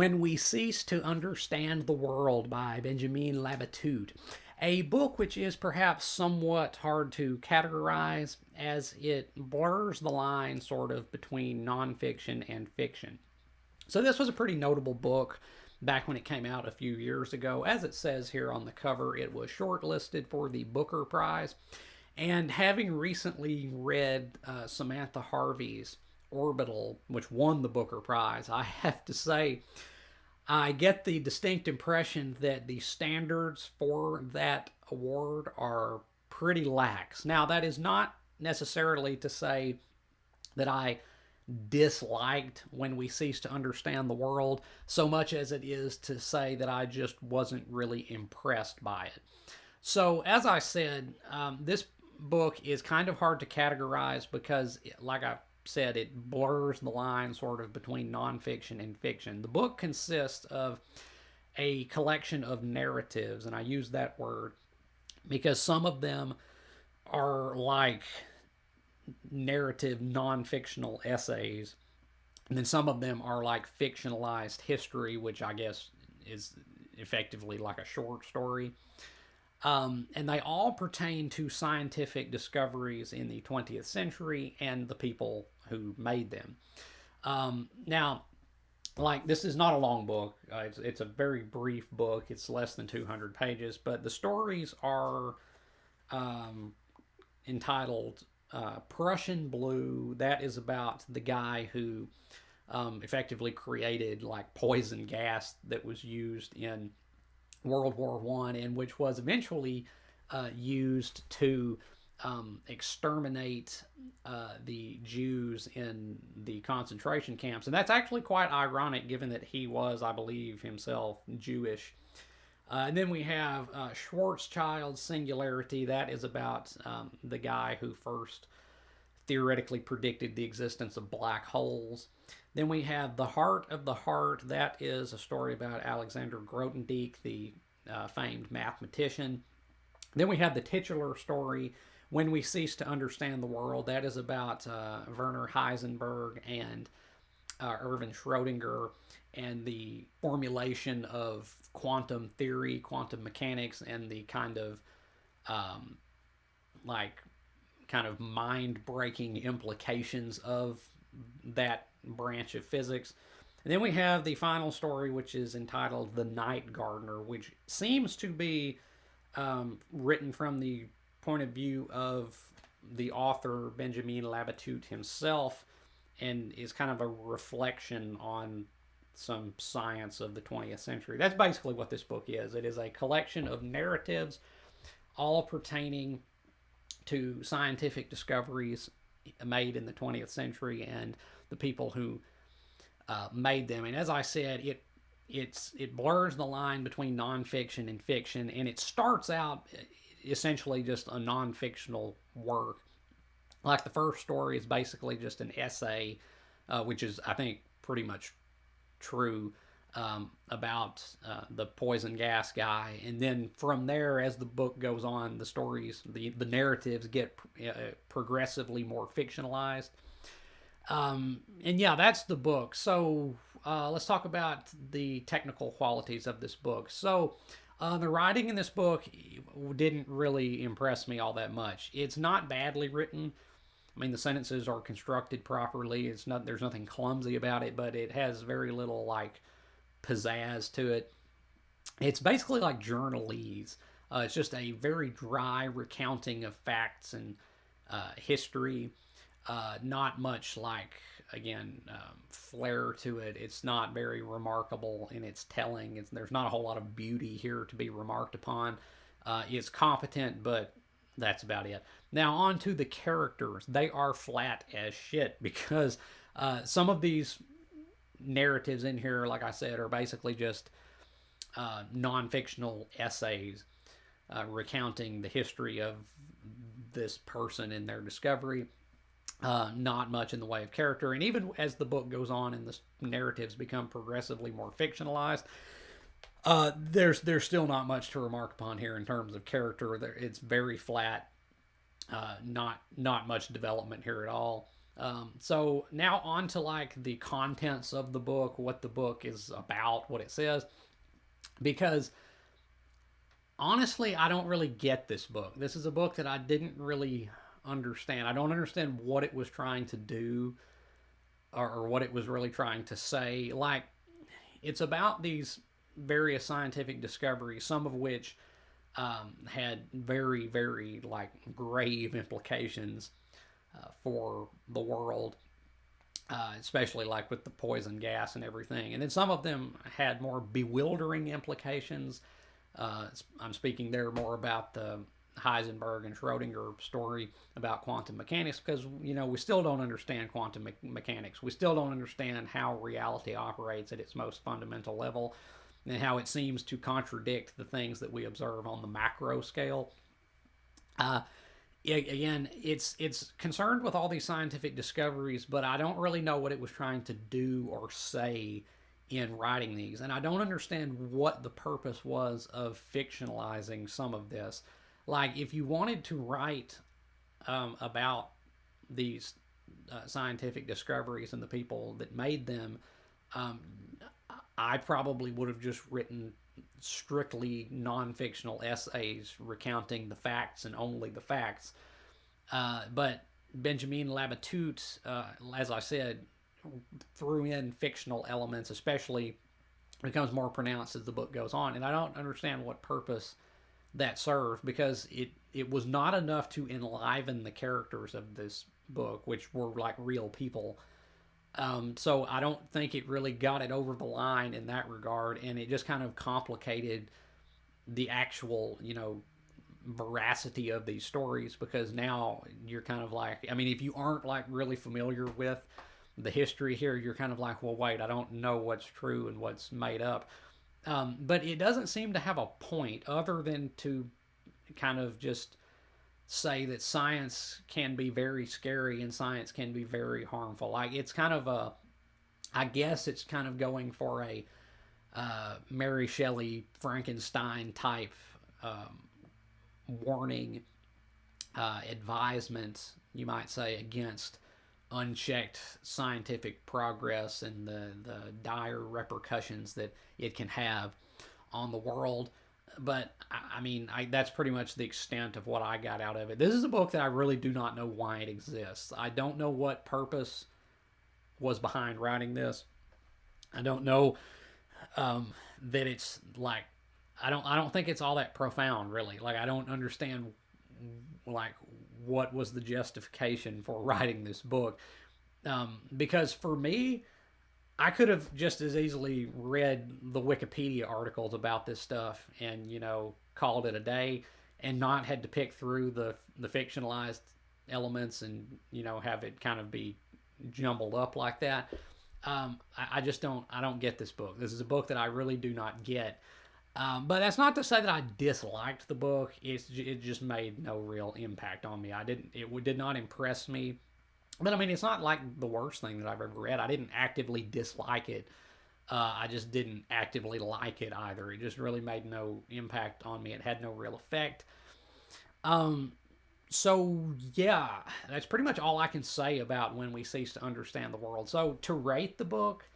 When We Cease to Understand the World by Benjamin Labatut. A book which is perhaps somewhat hard to categorize as it blurs the line sort of between nonfiction and fiction. So this was a pretty notable book back when it came out a few years ago. As it says here on the cover, it was shortlisted for the Booker Prize. And having recently read Samantha Harvey's Orbital, which won the Booker Prize, I have to say I get the distinct impression that the standards for that award are pretty lax. Now, that is not necessarily to say that I disliked When We Cease to Understand the World so much as it is to say that I just wasn't really impressed by it. So, as I said, this book is kind of hard to categorize because, like I said, it blurs the line sort of between nonfiction and fiction. The book consists of a collection of narratives, and I use that word because some of them are like narrative non-fictional essays, and then some of them are like fictionalized history, which I guess is effectively like a short story. And they all pertain to scientific discoveries in the 20th century and the people who made them. Now, like, this is not a long book. It's a very brief book. It's less than 200 pages, but the stories are entitled Prussian Blue. That is about the guy who effectively created like poison gas that was used in World War One, and which was eventually used to exterminate the Jews in the concentration camps. And that's actually quite ironic given that he was, I believe, himself Jewish. And then we have Schwarzschild's Singularity. That is about the guy who first theoretically predicted the existence of black holes. Then we have The Heart of the Heart. That is a story about Alexander Grothendieck, the famed mathematician. Then we have the titular story, When We Cease to Understand the World. That is about Werner Heisenberg and Erwin Schrödinger and the formulation of quantum theory, quantum mechanics, and the kind of like kind of mind-breaking implications of that branch of physics. And then we have the final story, which is entitled The Night Gardener, which seems to be written from the point of view of the author, Benjamin Labatut himself, and is kind of a reflection on some science of the 20th century. That's basically what this book is. It is a collection of narratives, all pertaining to scientific discoveries made in the 20th century and the people who made them. And as I said, it blurs the line between nonfiction and fiction, and it starts out essentially just a non-fictional work. Like the first story is basically just an essay, which is, I think, pretty much true, about the poison gas guy. And then from there, as the book goes on, the stories, the narratives get progressively more fictionalized. And yeah, that's the book. So let's talk about the technical qualities of this book. So the writing in this book didn't really impress me all that much. It's not badly written. I mean, the sentences are constructed properly. There's nothing clumsy about it, but it has very little like pizzazz to it. It's basically like journalese. It's just a very dry recounting of facts and history. Not much like, again, flair to it. It's not very remarkable in its telling. There's not a whole lot of beauty here to be remarked upon. It's competent, but that's about it. Now, on to the characters. They are flat as shit because some of these narratives in here, like I said, are basically just non-fictional essays recounting the history of this person and their discovery. Not much in the way of character. And even as the book goes on and the narratives become progressively more fictionalized, there's still not much to remark upon here in terms of character. It's very flat. Not much development here at all. So now on to like the contents of the book, what the book is about, what it says, because honestly, I don't really get this book. This is a book that I didn't really understand. I don't understand what it was trying to do, or what it was really trying to say. Like, it's about these various scientific discoveries, some of which had very, very like grave implications for the world, especially like with the poison gas and everything. And then some of them had more bewildering implications. I'm speaking there more about the Heisenberg and Schrodinger story about quantum mechanics, because we still don't understand quantum mechanics. We still don't understand how reality operates at its most fundamental level, and how it seems to contradict the things that we observe on the macro scale. Uh, Again, it's concerned with all these scientific discoveries, but I don't really know what it was trying to do or say in writing these, and I don't understand what the purpose was of fictionalizing some of this. Like, if you wanted to write about these scientific discoveries and the people that made them, um, I probably would have just written strictly non-fictional essays recounting the facts and only the facts. But Benjamin Labatut, as I said, threw in fictional elements, especially becomes more pronounced as the book goes on. And I don't understand what purpose that served, because it was not enough to enliven the characters of this book, which were like real people. So I don't think it really got it over the line in that regard, and it just kind of complicated the actual, veracity of these stories, because now you're kind of like, I mean, if you aren't like really familiar with the history here, you're kind of like, well, wait, I don't know what's true and what's made up. But it doesn't seem to have a point other than to kind of just say that science can be very scary and science can be very harmful. Like, it's kind of I guess it's kind of going for a Mary Shelley Frankenstein type warning, advisement, you might say, against unchecked scientific progress and the dire repercussions that it can have on the world. But I mean, that's pretty much the extent of what I got out of it. This is a book that I really do not know why it exists. I don't know what purpose was behind writing this. I don't know that it's like, I don't think it's all that profound, really. Like, I don't understand like what was the justification for writing this book, because for me, I could have just as easily read the Wikipedia articles about this stuff and called it a day, and not had to pick through the fictionalized elements and have it kind of be jumbled up like that. I just don't get this book. This is a book that I really do not get. But that's not to say that I disliked the book. It just made no real impact on me. It did not impress me. But I mean, it's not like the worst thing that I've ever read. I didn't actively dislike it. I just didn't actively like it either. It just really made no impact on me. It had no real effect. Um, so yeah, that's pretty much all I can say about When We Cease to Understand the World. So to rate the book,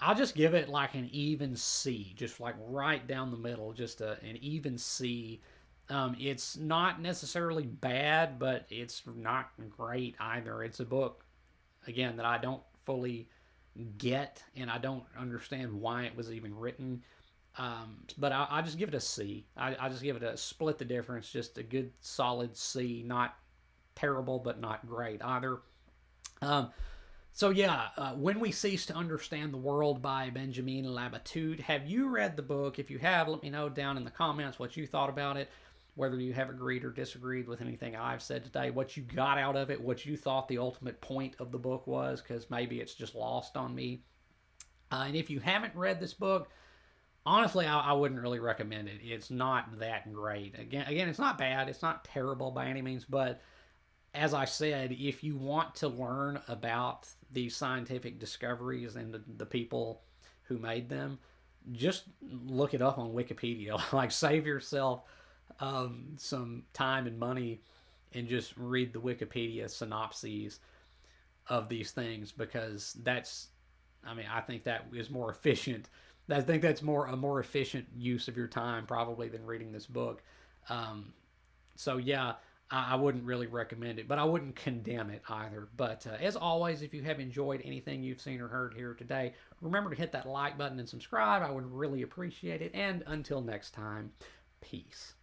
I'll just give it like an even C, just like right down the middle, just an even C. It's not necessarily bad, but it's not great either. It's a book, again, that I don't fully get, and I don't understand why it was even written. But I just give it a C. I just give it a split the difference, just a good solid C. Not terrible, but not great either. Um, so yeah, When We Cease to Understand the World by Benjamin Labatut. Have you read the book? If you have, let me know down in the comments what you thought about it, whether you have agreed or disagreed with anything I've said today, what you got out of it, what you thought the ultimate point of the book was, because maybe it's just lost on me. And if you haven't read this book, honestly, I wouldn't really recommend it. It's not that great. Again, it's not bad. It's not terrible by any means, but as I said, if you want to learn about these scientific discoveries and the people who made them, just look it up on Wikipedia. Like, save yourself some time and money and just read the Wikipedia synopses. of these things, because that's, I mean, I think that is more efficient. I think that's more a more efficient use of your time probably than reading this book. Um, so yeah, I wouldn't really recommend it, but I wouldn't condemn it either. But as always, if you have enjoyed anything you've seen or heard here today, remember to hit that like button and subscribe. I would really appreciate it. And until next time, peace.